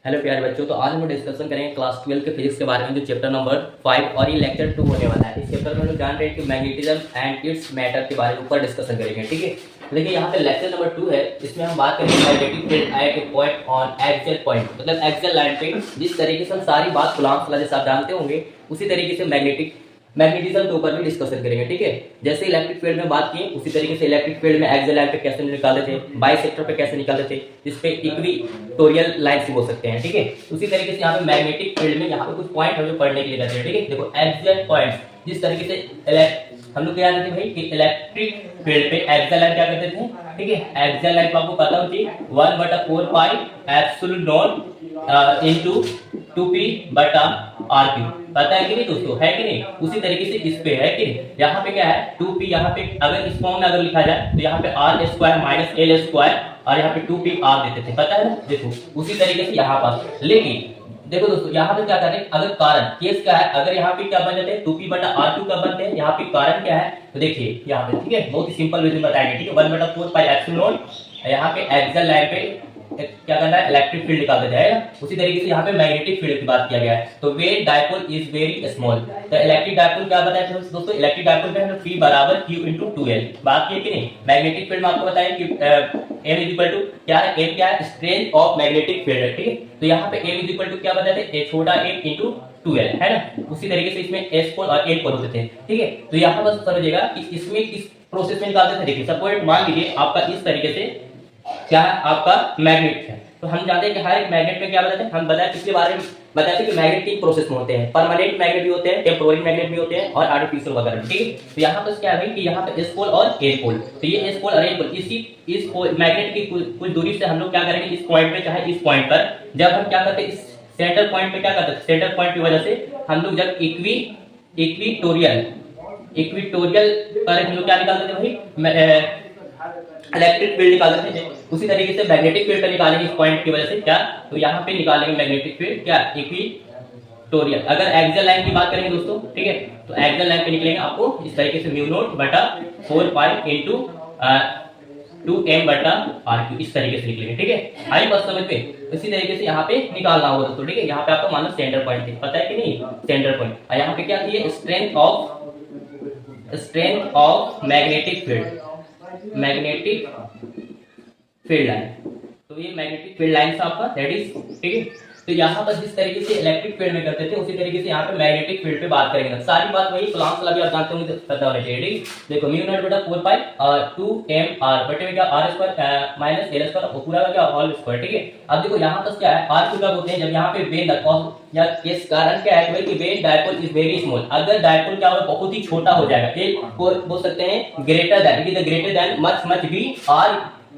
Hello प्यारे बच्चों, तो आज हम डिस्कशन करेंगे क्लास 12 के फिजिक्स के बारे में, जो चैप्टर नंबर 5 और ये लेक्चर 2 होने वाला है। इस चैप्टर में हम लोग जान रहे हैं कि मैग्नेटिज्म एंड इट्स मैटर के बारे में ऊपर डिस्कशन करेंगे, ठीक है। लेकिन यहाँ पे लेक्चर नंबर 2 है, इसमें हम बात करेंगे magnetic field at A point on axial point, मतलब एक्सियल लाइन पे। जिस तरीके से हम सारी बात गुलाम सलाह जैसे आप जानते होंगे, उसी तरीके से मैग्नेटिज्म के ऊपर भी डिस्कशन करेंगे, ठीक है। जैसे इलेक्ट्रिक फील्ड में बात की, उसी तरीके से इलेक्ट्रिक फील्ड में एक्सियल लाइन पे कैसे निकालते थे, बाइसेक्टर पे कैसे निकालते थे, जिसपे इक्विटोरियल लाइन से बोल सकते हैं, ठीक है। उसी तरीके से यहाँ पे मैग्नेटिक फील्ड में यहाँ पे कुछ पॉइंट हम जो पढ़ने के लिए रहते हैं, ठीक है। देखो एक्सियल पॉइंट्स, जिस तरीके से हम लोग क्या जानते थे भाई कि इलेक्ट्रिक फील्ड पे एक्सियल लाइन क्या करते थे, ठीक है। एक्सियल लाइन को आपको पता होती है 1/4 pi epsilon naught into 2p बटा r3, पता है कि नहीं दोस्तों, है कि नहीं। उसी तरीके से इस पे है कि नहीं, यहाँ पे क्या है 2p, यहाँ पे अगर इस फॉर्म में अगर लिखा जाए तो यहाँ पे r square minus l square और यहाँ पे 2p r देते थे, पता है ना। देखो उसी तरीके से यहाँ पर, लेकिन देखो दोस्तों यहाँ पे क्या कर रहे हैं, अगर कारण केस क्या है, अगर यहाँ पे क्या बन जाते हैं 2p बटा r2 का बनते हैं, यहाँ पे कारण क्या है तो देखिए यहाँ पे, ठीक है। बहुत ही सिंपल वे में बताएंगे, ठीक है। 1/4 पाई एप्सिलॉन, यहाँ पे एक्सियल लाइन पे क्या करना है, इलेक्ट्रिक फील्ड निकाल देते हैं। उसी तरीके से यहाँ पे मैग्नेटिक फील्ड की बात किया गया है, तो वेट डायपोल इज वेरी स्मॉल। तो इलेक्ट्रिक डायपोल क्या बताया था दोस्तों, इलेक्ट्रिक डायपोल पे हम P बराबर Q into 2L बात की कि नहीं। मैग्नेटिक फील्ड में आपको बताया कि M इज इक्वल टू क्या है, M क्या है, स्ट्रेंथ ऑफ मैग्नेटिक फील्ड है, ठीक है। तो यहाँ पे M इज इक्वल टू क्या बताते थे, छोटा m into 2L, है ना। उसी तरीके से इसमें S पोल और N पोल होते थे, ठीक है। तो यहाँ पर समझिएगा कि इसमें किस प्रोसेस में निकालते थे। देखिए सपोज मान लीजिए आपका इस तरीके से क्या है, आपका मैग्नेट है, तो हम जानते हैं कि हर एक मैग्नेट में क्या बताते हैं, हम बताया पिछले बारे में बताया कि मैग्नेट तीन प्रोसेस में होते हैं, परमानेंट मैग्नेट भी होते हैं, टेम्पोररी मैग्नेट भी होते हैं और आर्टिफिशियल वगैरह, ठीक है। तो यहाँ पर क्या है कि यहाँ पे एस पोल और ए पोल, तो ये एस पोल और ए पोल इस मैग्नेट की कुछ दूरी से हम लोग क्या करेंगे, इस पॉइंट पे चाहे इस पॉइंट पर, जब हम क्या करते हैं इस सेंटर पॉइंट पे क्या करते हैं, सेंटर पॉइंट की वजह से हम लोग जब इक्विटोरियल पर हम लोग क्या निकालते थे भाई, इलेक्ट्रिक फील्ड निकालते थे। उसी तरीके से मैग्नेटिक फील्ड का निकालेंगे इस पॉइंट की वजह से क्या, तो यहाँ पे निकालेंगे मैग्नेटिक फील्ड क्या, इक्विटोरियल। अगर एक्सियल लाइन की बात करेंगे दोस्तों, ठीक है, तो एक्सियल लाइन पे निकलेंगे आपको इस तरीके से म्यू नॉट बटा 4 पाई इनटू 2m बटा r3, इस तरीके से निकलेंगे, ठीक है। आई बात समझ में। इसी तरीके से यहाँ पे निकालना होगा दोस्तों, ठीक है। यहाँ पे आपको मान लो सेंटर पॉइंट थी, पता है कि नहीं, सेंटर पॉइंट, और यहाँ पे क्या थी, strength of magnetic field line. तो ये मैग्नेटिक फील्ड लाइन से आपका दैट इज, ठीक है। तो यहाँ पर जिस तरीके से इलेक्ट्रिक फील्ड में करते थे, उसी तरीके से यहाँ पे मैग्नेटिक फील्ड पे बात करेंगे। सारी बात वही प्लान सलाह भी आप जानते होंगे, पता होना चाहिए, ठीक। देखो म्यू नॉट बटा 4 पाई 2m r बटे में क्या r square minus l square पूरा का क्या होल स्क्वायर, ठीक है। अब देखो यहाँ पर क्या है, r कब होते हैं, जब यहाँ पे वेन या इस कारण क्या है कि when dipole is very small. अगर डायपोल क्या होगा, बहुत ही छोटा हो जाएगा, ये बोल सकते हैं ग्रेटर देन मच भी r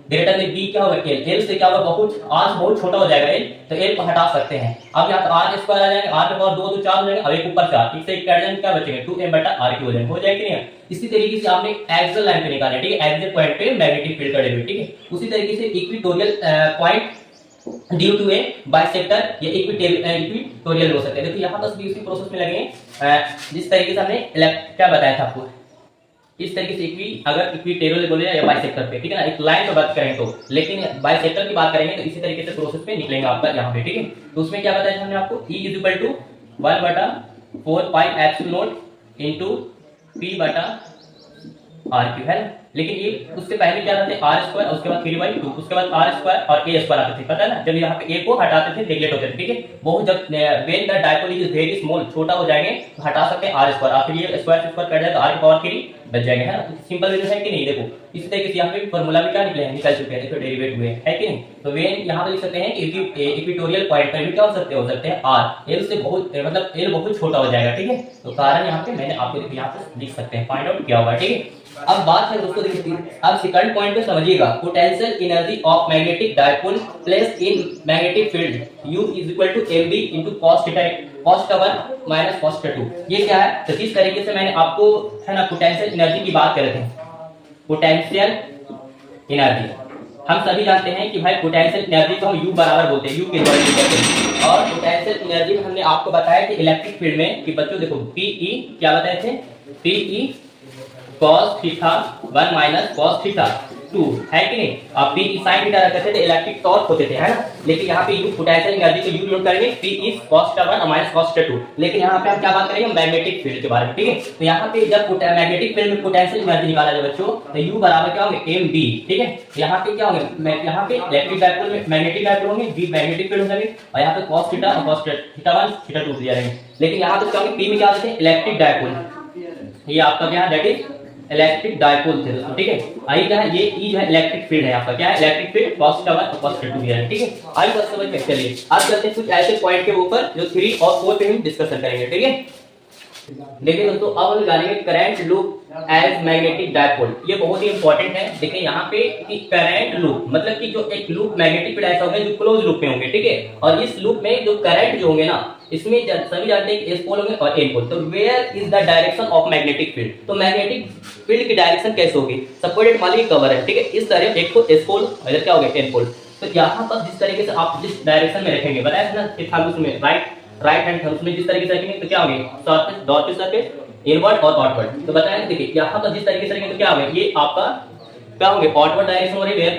ग्रेटर देन b क्या होगा, l से क्या होगा, बहुत छोटा हो जाएगा l, तो l को हटा सकते हैं। अब यहाँ पर r स्क्वायर आ जाएगा, r के पावर 2 2 4 हो जाएगा, अब एक ऊपर 4, एक से एक काट देंगे क्या बचेगा, 2m बटा r3 हो जाएगा, हो जाएगा कि नहीं। इसी तरीके से आपने एक्सियल लाइन पे निकाला, ठीक है, एक्सियल पॉइंट पे मैग्नेटिक फील्ड का डेरिवेटिव, ठीक है। उसी तरीके से equatorial point due to a bisector या इक्विटोरियल हो सकते हैं। देखिए यहाँ पर भी उसी प्रोसेस में लगे जिस तरीके से हमने क्या बताया था आपको, इस तरीके से अगर इक्विटोरियल बोले या बाइसेक्टर पे, ठीक है ना, एक लाइन पे बात करें तो, लेकिन बाइसेक्टर की बात करेंगे तो इसी तरीके से प्रोसेस पे निकलेंगे आपका यहाँ पे, ठीक है। तो उसमें क्या बताया था हमने आपको, E is equal to 1/4 pi epsilon naught into P बटा r3, है ना। लेकिन ये उससे पहले क्या रहते r स्क्वायर, उसके बाद 3/2, उसके बाद r स्क्वायर और a स्क्वायर आते थे, पता है ना। जब यहाँ पे a को हटाते थे नेगलेक्ट होते थे, ठीक है। बहुत जब when the dipole is very small, छोटा हो जाएंगे तो हटा सकते हैं r स्क्वायर, और फिर ये स्क्वायर से स्क्वायर कट जाए तो r की पावर 3 बच जाएंगे, है ना। तो सिंपल वे है कि नहीं। देखो इसी तरीके से यहाँ पे फार्मूला भी क्या निकल चुके हैं, देखो डेरिवेट हुए है कि नहीं। तो वेन यहाँ पे लिख सकते हैं कि इक्विटोरियल पॉइंट पर भी क्या हो सकते हैं r, l से बहुत मतलब l बहुत छोटा हो जाएगा, ठीक है। तो कारण यहाँ पे मैंने आपको यहाँ पे लिख सकते हैं, फाइंड आउट किया होगा, ठीक है। अब बात है दोस्तों, देखिए अब सेकंड पॉइंट पे समझिएगा, potential energy of magnetic dipole placed in magnetic field U is equal to mb into cos theta, cos का 1 माइनस cos का 2। ये क्या है, तो जिस तरीके से मैंने आपको है ना पोटेंशियल एनर्जी की बात कर रहे थे, पोटेंशियल एनर्जी हम सभी जानते हैं कि भाई पोटेंशियल एनर्जी को हम U बराबर बोलते हैं, U के द्वारा लिखते हैं। और पोटेंशियल एनर्जी में हमने आपको बताया कि इलेक्ट्रिक फील्ड में कि बच्चों देखो PE क्या बताए थे, PE cos theta 1 minus cos theta, 2 है कि नहीं। अब P sin थीटा रखते थे इलेक्ट्रिक टॉर्क होते थे, है ना। लेकिन यहाँ पे U पोटेंशियल एनर्जी को U डिनोट करेंगे P is cos θ 1 minus cos θ 2। लेकिन यहाँ पे हम क्या बात करेंगे मैग्नेटिक फील्ड के बारे में, ठीक है। तो यहाँ पे जब मैग्नेटिक फील्ड में पोटेंशियल एनर्जी निकाला जाए बच्चों तो U बराबर क्या होंगे mb, ठीक है। यहाँ पे क्या होंगे, यहाँ पे इलेक्ट्रिक डायपोल में मैग्नेटिक डायपोल होंगे, V मैग्नेटिक फील्ड हो जाएंगे और यहाँ पे cos θ और cos θ 1 θ 2 दिया रहेंगे। लेकिन यहाँ पे क्या होंगे P में क्या होते हैं इलेक्ट्रिक डायपोल, ये आपका क्या है दैट इज इलेक्ट्रिक डायपोल थे दोस्तों, ठीक है। आई क्या है ये ई जो है इलेक्ट्रिक फील्ड है आपका, क्या है इलेक्ट्रिक फील्ड cos θ 1 और cos θ 2 दिया है, ठीक है। आई बस समझ में। चलिए अब चलते हैं कुछ ऐसे पॉइंट के ऊपर जो 3 और 4 पे हम डिस्कशन करेंगे, ठीक है। देखिए दोस्तों अब हम जानेंगे current loop as magnetic dipole. ये बहुत ही इंपॉर्टेंट है। देखिए यहाँ पे कि करंट लूप मतलब कि जो एक लूप मैग्नेटिक फील्ड ऐसा होगा जो क्लोज लूप में होंगे, ठीक है। और इस लूप में जो करंट जो होंगे ना इसमें सभी जानते हैं कि एस पोल होंगे और एन पोल। तो where is the direction of magnetic field, तो मैग्नेटिक फील्ड की डायरेक्शन कैसे होगी। सपोर्टेड मान लीजिए कवर है, ठीक है। इस तरह एक तो एस पोल इधर क्या होगा एन पोल। तो यहाँ पर जिस तरीके से आप जिस डायरेक्शन में रखेंगे बताया था ना थंब्स में राइट हैंड थंब्स में जिस तरीके से रखेंगे तो क्या होंगे सरफेस डॉटेड सरफेस इनवर्ड और आउटवर्ड। तो बताया देखिए यहाँ पर जिस तरीके से रखेंगे तो क्या होगा ये आपका क्या होंगे आउटवर्ड डायरेक्शन हो रही है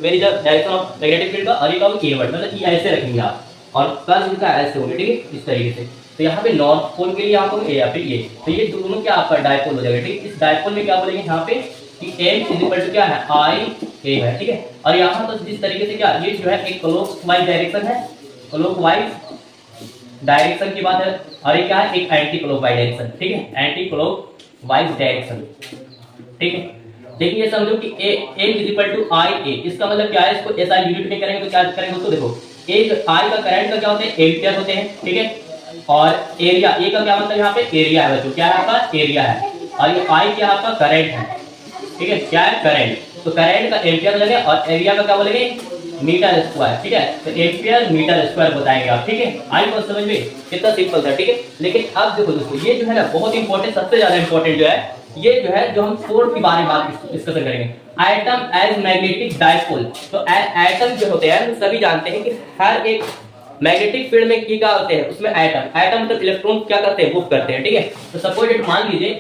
where is the direction of magnetic field का, और ये क्या होगा इनवर्ड मतलब ये ऐसे रखेंगे आप और कर्व इनका ऐसे होंगे, ठीक है इस तरीके से। तो यहाँ पे नॉर्थ पोल के लिए आपको ए या फिर ये तो ये दोनों क्या आपका डायपोल हो जाएगा, ठीक है। इस डायपोल में क्या बोलेंगे यहाँ पे कि m इज इक्वल टू क्या है आई ए है, ठीक है। और यहाँ पर जिस तरीके से क्या ये जो है एक क्लॉकवाइज डायरेक्शन है, क्लॉकवाइज डायरेक्शन की बात है और ये क्या है एक एंटी क्लॉकवाइज डायरेक्शन, ठीक है एंटी क्लॉकवाइज डायरेक्शन, ठीक है। देखिए ये समझो कि m इज इक्वल टू आई ए, इसका मतलब क्या है इसको ऐसा यूनिट में करेंगे तो क्या करेंगे दोस्तों देखो एक आई का करंट का क्या होता है एम्पियर होते हैं, ठीक है। और एरिया ए का क्या मतलब यहाँ पे एरिया है बच्चों, क्या है आपका एरिया है। और ये आई क्या आपका करंट है, ठीक है क्या है करंट। तो करंट का एम्पियर हो जाएगा और एरिया का क्या बोलेंगे मीटर स्क्वायर, ठीक है। तो एम्पियर मीटर स्क्वायर बताएंगे आप, ठीक है। आई को समझ में कितना सिंपल था, ठीक है। लेकिन अब देखो दोस्तों ये जो है ना बहुत इंपॉर्टेंट सबसे ज्यादा इंपॉर्टेंट जो है ये जो है जो हम फोर्थ के बारे में बात डिस्कशन करेंगे एटम एज मैग्नेटिक डायपोल। तो एटम जो होते हैं सभी जानते हैं कि हर एक मैग्नेटिक फील्ड में क्या होते हैं उसमें एटम मतलब इलेक्ट्रॉन क्या करते हैं मूव करते हैं, ठीक है। तो सपोज इट मान लीजिए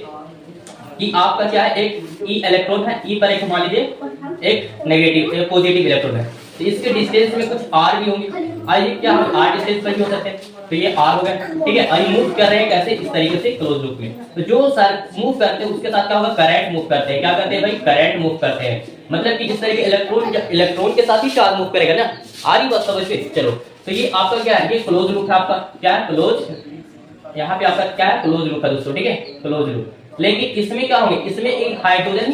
कि आपका क्या है एक ई इलेक्ट्रॉन है, ई पर एक मान लीजिए एक नेगेटिव एक पॉजिटिव इलेक्ट्रॉन है। तो इसके डिस्टेंस में कुछ आर भी होंगे, आइए क्या हम आर डिस्टेंस पर भी हो सकते हैं। तो ये आर हो गया, ठीक है। और ये मूव कर रहे हैं कैसे इस तरीके से क्लोज लूप में। तो जो सर मूव करते हैं उसके साथ क्या होगा करंट मूव करते हैं, क्या करते हैं भाई करंट मूव करते हैं। मतलब कि जिस तरीके इलेक्ट्रॉन के साथ ही चार्ज मूव करेगा ना, आ रही बात समझ में। चलो तो ये आपका क्या है ये क्लोज लूप है आपका, क्या है क्लोज। यहाँ पे आपका क्या है क्लोज लूप है दोस्तों, ठीक है क्लोज लूप। लेकिन इसमें क्या होंगे इसमें एक हाइड्रोजन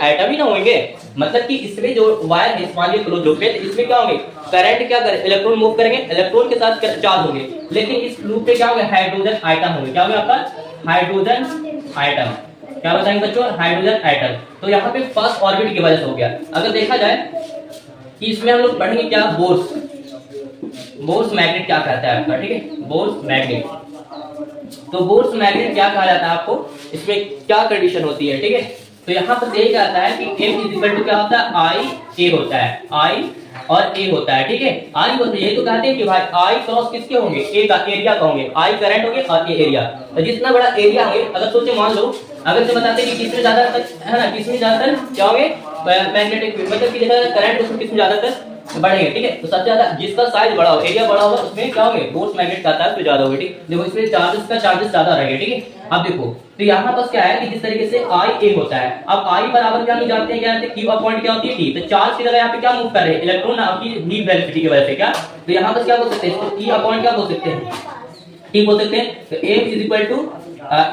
एटम ही ना होंगे, मतलब कि इसमें जो वायर है मान लीजिए क्लोज लूप है तो इसमें क्या होंगे करंट क्या करे इलेक्ट्रॉन मूव करेंगे इलेक्ट्रॉन के साथ चार्ज होंगे। लेकिन इस लूप पे क्या होगा हाइड्रोजन आइटम होंगे, क्या होगा आपका हाइड्रोजन आइटम। क्या बताएंगे बच्चों हाइड्रोजन आइटम। तो यहाँ पे फर्स्ट ऑर्बिट की वजह से हो गया। अगर देखा जाए कि इसमें हम लोग पढ़ेंगे क्या बोर्स मैग्नेट क्या कहता है आपका, ठीक है बोर्स मैग्नेट। तो बोर्स मैग्नेट क्या कहा जाता है आपको, इसमें क्या कंडीशन होती है, ठीक है। तो यहाँ पर यही कहता है कि m इज इक्वल टू क्या होता है आई ए होता है, आई और ए होता है, ठीक है। आई होता है यही तो कहते हैं कि भाई आई क्रॉस किसके होंगे ए का एरिया का होंगे, आई करंट होंगे और ए एरिया। तो जितना बड़ा एरिया होंगे अगर सोचे मान लो अगर से बताते हैं कि किसमें ज्यादा है ना किसमें ज्यादातर क्या होंगे मैग्नेटिक मतलब कि देखा करंट उसमें किसमें ज्यादातर बढ़ेंगे, ठीक है। तो सबसे ज्यादा जिसका साइज बड़ा हो एरिया बड़ा होगा उसमें क्या होंगे बोर्स मैग्नेट कहता है तो ज्यादा होगा, ठीक। देखो इसमें चार्जेस ज्यादा रहेंगे, ठीक है। अब देखो तो यहाँ पर क्या है कि जिस तरीके से आई ए होता है, अब आई बराबर क्या नहीं जानते हैं क्या है क्यू अपॉइंट क्या होती है टी। तो चार्ज की जगह यहाँ पे क्या मूव कर रहे हैं इलेक्ट्रॉन आपकी वी वेलोसिटी की वजह से क्या। तो यहाँ पर क्या बोल सकते हैं इसको ई अपॉइंट क्या बोल सकते हैं टी बोल सकते हैं। तो m is equal to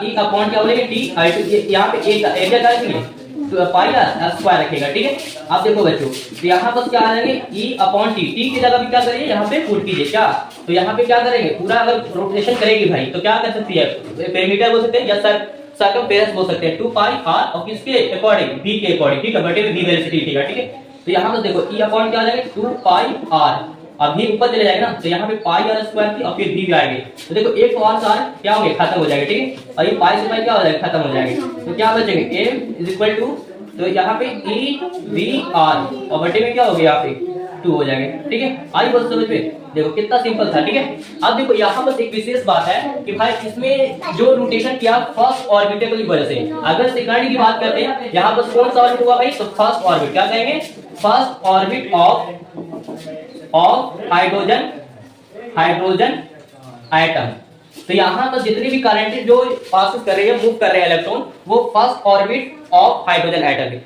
E upon क्या बोलेंगे टी आई टू। यहाँ पे ए का एरिया क्या रखेंगे तो पाई का स्क्वायर रखेगा, ठीक है। अब देखो बच्चों तो यहाँ पर क्या आ जाएंगे ई अपॉन टी, टी की जगह भी क्या करिए यहाँ पे पुट कीजिए क्या। तो यहाँ पे क्या करेंगे पूरा अगर रोटेशन करेगी भाई तो क्या कर सकती है पेरीमीटर बोल सकते हैं या सर्कमफेरेंस बोल सकते हैं 2 पाई आर और किसके अकॉर्डिंग v के अकॉर्डिंग, ठीक है बटे v वेलोसिटी, ठीक है। तो यहाँ पर देखो ई अपॉन क्या आ जाएगा 2 पाई आर, अब भी ऊपर चले जाएगा ना तो यहाँ पे पाई आर स्क्वायर थी और फिर v भी आएंगे। तो देखो एक और आर क्या हो गया खत्म हो जाएगा, ठीक है। और ये पाई से पाई क्या हो जाएगा खत्म हो जाएंगे। तो क्या बचेंगे m इज इक्वल टू तो यहाँ पे ई वी आर और बटे में क्या हो गया यहाँ पे 2 हो जाएंगे। ठीक है, आई बात समझ में? देखो कितना सिंपल था। ठीक है, अब देखो यहाँ पर एक विशेष बात है कि भाई इसमें जो रोटेशन किया फर्स्ट ऑर्बिटल की वजह से, अगर सेकंड की बात करते हैं यहाँ पर कौन सा ऑर्बिट हुआ भाई, तो फर्स्ट ऑर्बिट। क्या कहेंगे? First orbit of hydrogen atom. तो यहाँ पर जितनी भी करंट जो पास कर रही है, मूव कर रहे हैं इलेक्ट्रॉन, वो first orbit of hydrogen atom.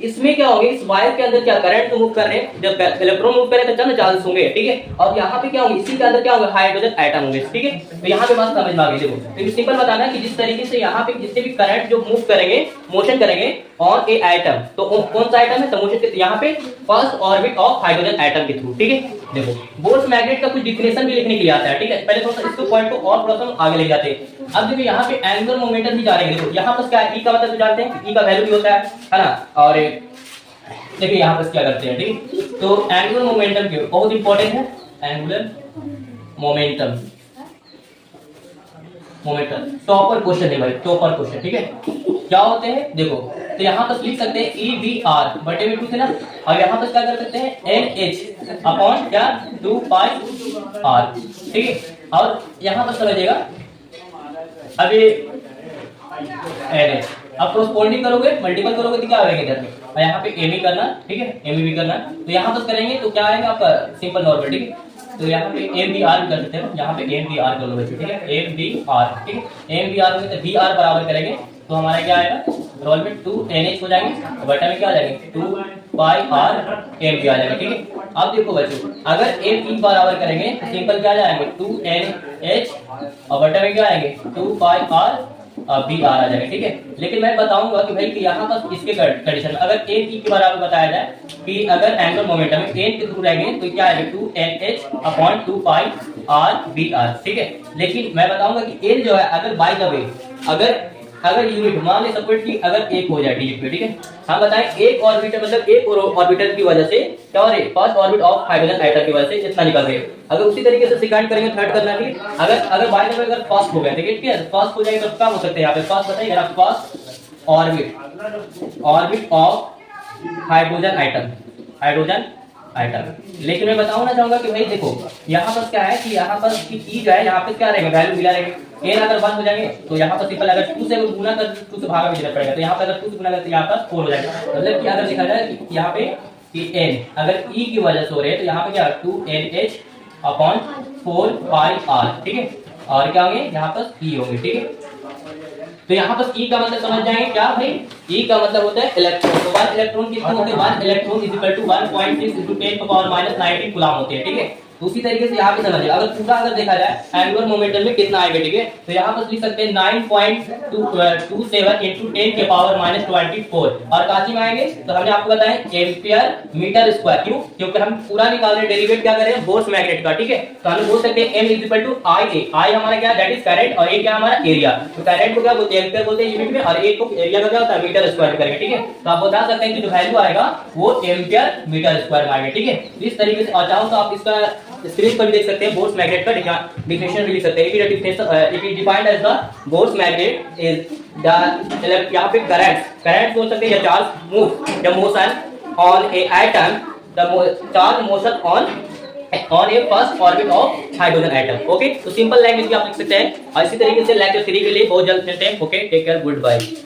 इसमें क्या होंगे, इस वायर के अंदर क्या करंट मूव कर रहे हैं, जब इलेक्ट्रॉन मूव कर रहे हैं तो चंद चार्जेस होंगे। ठीक है, और यहाँ पे क्या होंगे, इसी के अंदर क्या होंगे, हाइड्रोजन एटम होंगे। ठीक है, तो यहाँ पे बात समझ में आ गई। देखो तो सिंपल बताना कि जिस तरीके से यहाँ पे जितने भी करंट जो मूव करेंगे, मोशन करेंगे ऑन ए एटम, तो कौन सा एटम है, तो मोशन यहाँ पे first orbit of hydrogen atom के थ्रू। ठीक है, देखो बोर्स मैग्नेट का कुछ डिफिनेशन भी लिखने के लिए आता है। ठीक है, पहले थोड़ा सा इसको पॉइंट को और थोड़ा सा आगे ले जाते हैं। अब देखो यहाँ पे एंगुलर मोमेंटम भी जानेंगे। देखो यहाँ पर क्या है, ई का मतलब जानते हैं, ई का वैल्यू भी होता है ना। और देखिए यहाँ पर क्या करते हैं। ठीक है, तो एंगुलर मोमेंटम क्यों बहुत इंपॉर्टेंट है, एंगुलर मोमेंटम टॉपर क्वेश्चन है भाई, टॉपर क्वेश्चन। ठीक है, क्या होते हैं देखो, तो यहाँ पर लिख सकते हैं ई वी आर बटे में 2 थे ना, और यहाँ पर क्या कर सकते हैं, एन एच अपॉन क्या 2 पाई आर। ठीक है, और यहाँ पर समझिएगा अभी एन एच, अब कोरस्पोंडिंग करोगे, मल्टीपल करोगे तो क्या आएगा इधर में, और यहाँ पे एम ई करना। ठीक है, एम ई भी करना, तो यहाँ पर करेंगे तो क्या आएगा आपका सिंपल नॉर्मल। ठीक है, तो यहाँ पे एम बी आर कर सकते हैं, यहाँ पे एम बी आर कर लो बच्चों। ठीक है, एम बी आर। ठीक है, एम बी आर में बी आर बराबर करेंगे तो हमारा क्या आएगा, रोल में 2 एन एच हो जाएंगे, बटा में क्या आ जाएंगे 2 पाई आर एम बी आ जाएगा। ठीक है, अब देखो बच्चों अगर एम ई बराबर करेंगे तो सिंपल क्या जाएंगे 2 एन एच और बटा में क्या आएंगे 2 पाई आर बी आर आ जाएगा। ठीक है, लेकिन मैं बताऊंगा कि भाई कि यहाँ पर इसके कंडीशन में अगर एन ई के बराबर बताया जाए कि अगर एंगुलर मोमेंटम एन के थ्रू रहेंगे तो क्या आएगा 2 N H upon 2 pi R B R. ठीक है, लेकिन मैं बताऊंगा कि एन जो है अगर बाय द वे अगर यूनिट मान ले सपोर्ट की अगर एक हो जाए डिजिट पे। ठीक है, हम बताएं एक ऑर्बिटल मतलब एक ऑर्बिटल की वजह से क्या हो रही है, first orbit of hydrogen atom की वजह से इतना निकल रही है। अगर उसी तरीके से सेकंड करेंगे, थर्ड करना। ठीक है, अगर बाय द वे अगर फर्स्ट हो गया, ठीक है, फर्स्ट हो जाएगा तो क्या हो सकता है, यहाँ पे फर्स्ट बताइए अगर first orbit of hydrogen atom. लेकिन मैं बताना चाहूंगा कि भाई देखो यहाँ पर क्या है कि यहाँ पर ई जो है यहाँ पे क्या रहेगा, वैल्यू मिला रहेगा। एन अगर 1 हो जाएंगे तो यहाँ पर सिंपल अगर 2 से गुना कर 2 से भागा भी देना पड़ेगा, तो यहाँ पर अगर 2 से गुना करते यहाँ पर 4 हो जाएगा। मतलब कि अगर देखा जाए कि यहाँ पे कि एन अगर ई की वजह से हो रहे हैं तो यहाँ पे क्या 2 N H upon 4 pi R. ठीक है, और क्या होंगे यहाँ पर ई होंगे। ठीक है, तो यहाँ पर ई का मतलब समझ जाएंगे क्या भाई, ई का मतलब होता है इलेक्ट्रॉन। तो 1 इलेक्ट्रॉन कितने होते हैं, 1 इलेक्ट्रॉन इज इक्वल टू 1.6 × 10⁻�৯ कूलम होते हैं। ठीक है, तो उसी तरीके से यहाँ पे समझिए अगर पूरा अगर देखा जाए एंगुलर मोमेंटम में कितना आएगा। ठीक है, तो यहाँ पर लिख सकते हैं 9.27 × 10⁻24 और काची में आएंगे तो हमने आपको बताया एम्पियर मीटर स्क्वायर। क्यों, क्योंकि हम पूरा निकाल रहे हैं, डेरिवेट क्या कर रहे हैं बोर्स मैग्नेट का। ठीक है, तो हम बोल सकते हैं m इज इक्वल टू आई ए, आई हमारा क्या दैट इज करंट और ए क्या हमारा एरिया। तो करंट को क्या बोलते हैं, एम्पियर बोलते हैं यूनिट में, और ए को एरिया का क्या होता है मीटर स्क्वायर करेंगे। ठीक है, तो आप बता सकते हैं कि जो वैल्यू आएगा वो एम्पियर मीटर स्क्वायर में आएगा। ठीक है, इस तरीके से, और चाहो तो आप इसका स्क्रीन पर भी देख सकते हैं, बोर्स मैग्नेट का डिफिनेशन भी लिख सकते हैं। It is defined as the Bohr's magnet is the यहाँ पे करंट बोल सकते हैं या चार्ज मूव या motion on a atom, the charge motion on a first orbit of hydrogen atom. Okay, तो सिंपल लैंग्वेज में आप लिख सकते हैं, और इसी तरीके से लेक्चर 3 के लिए बहुत जल्द मिलते हैं। Okay, take care, good bye.